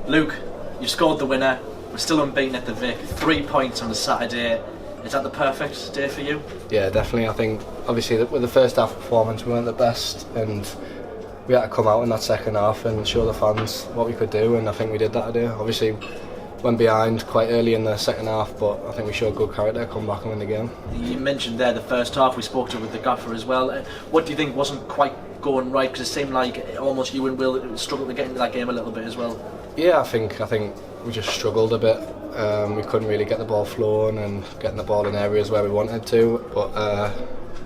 Luke, you scored the winner. We're still unbeaten at the Vic. 3 points on a Saturday. Is that the perfect day for you? Yeah, definitely. I think obviously with the first half performance we weren't the best, and we had to come out in that second half and show the fans what we could do, and I think we did that today. Obviously went behind quite early in the second half, but I think we showed good character, come back and win the game. You mentioned there the first half. We spoke to with the gaffer as well. What do you think wasn't quite going right? Because it seemed like almost you and Will struggled to get into that game a little bit as well. Yeah, I think we just struggled a bit. We couldn't really get the ball flowing and getting the ball in areas where we wanted to, but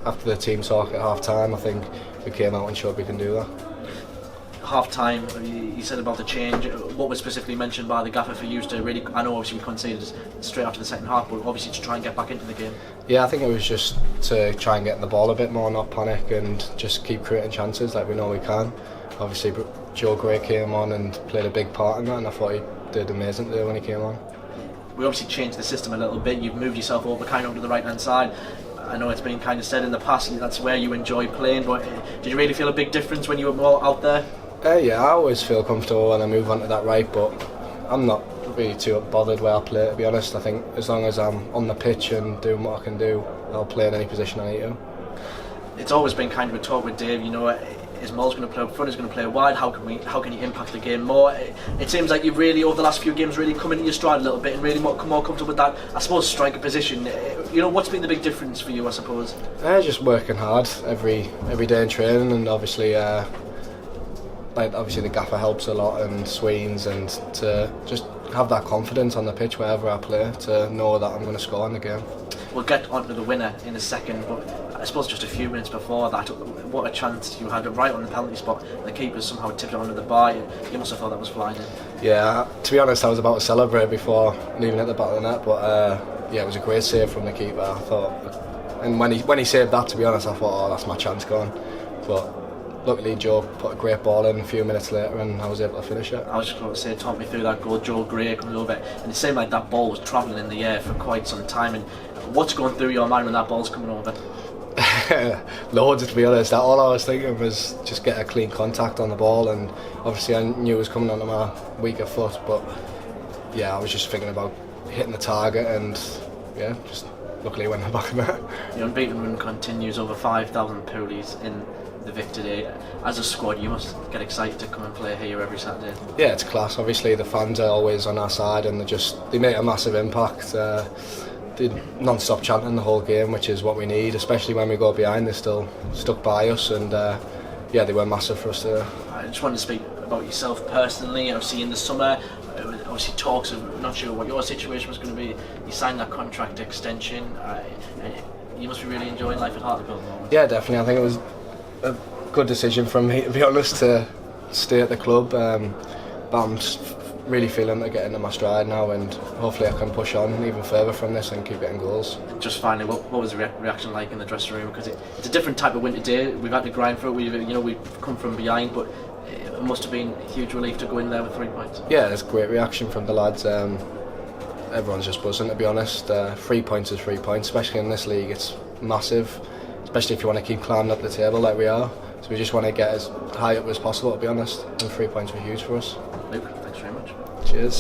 after the team talk at half time, I think we came out and showed we can do that. Half time, you said about the change. What was specifically mentioned by the gaffer for you to really, I know obviously we conceded straight after the second half, but obviously to try and get back into the game? Yeah, I think it was just to try and get the ball a bit more, not panic, and just keep creating chances like we know we can. Obviously Joe Gray came on and played a big part in that, and I thought he did amazing today when he came on. We obviously changed the system a little bit. You've moved yourself over kind of to the right hand side. I know it's been kind of said in the past that's where you enjoy playing, but did you really feel a big difference when you were more out there? Yeah, I always feel comfortable when I move onto that right, but I'm not really too bothered where I play, to be honest. I think as long as I'm on the pitch and doing what I can do, I'll play in any position I need to. It's always been kind of a talk with Dave, you know, is Moll's going to play up front, is going to play wide, how can you impact the game more? It seems like you've really, over the last few games, really come into your stride a little bit and really more comfortable with that, I suppose, striker position. You know, what's been the big difference for you, I suppose? Just working hard every day in training, and obviously the gaffer helps a lot, and Sweens, and to just have that confidence on the pitch wherever I play, to know that I'm going to score in the game. We'll get on to the winner in a second, but I suppose just a few minutes before that, what a chance you had right on the penalty spot. The keeper somehow tipped it under the bar. You must have thought that was flying in. Yeah, to be honest, I was about to celebrate before leaving at the back of the net, but yeah, it was a great save from the keeper, I thought. And when he saved that, to be honest, I thought, oh, that's my chance gone. But luckily Joe put a great ball in a few minutes later and I was able to finish it. I was just going to say, talk me through that goal. Joe Gray comes over and it seemed like that ball was travelling in the air for quite some time. And what's going through your mind when that ball's coming over? Loads, to be honest. All I was thinking was just get a clean contact on the ball, and obviously I knew it was coming onto my weaker foot, but yeah, I was just thinking about hitting the target, and yeah, just luckily went in the back of it. The unbeaten run continues, over 5,000 poolies in the Vic today. As a squad, you must get excited to come and play here every Saturday. Yeah, it's class. Obviously the fans are always on our side, and they make a massive impact. They non-stop chanting the whole game, which is what we need, especially when we go behind. They're still stuck by us, and yeah, they were massive for us today. I just wanted to speak about yourself personally. Obviously in the summer, obviously talks of, not sure what your situation was going to be. You signed that contract extension. You must be really enjoying life at Hartlepool at the moment. Yeah, definitely. I think it was a good decision from me, to be honest, to stay at the club. But I'm just really feeling to get into my stride now, and hopefully I can push on even further from this and keep getting goals. Just finally, what was the reaction like in the dressing room? Because it's a different type of winter day. We've had to grind for it. We've come from behind, but it must have been a huge relief to go in there with 3 points. Yeah, there's great reaction from the lads. Everyone's just buzzing, to be honest. 3 points is 3 points, especially in this league. It's massive, especially if you want to keep climbing up the table like we are. So we just want to get as high up as possible, to be honest, and 3 points were huge for us. Luke, thanks very much. Cheers.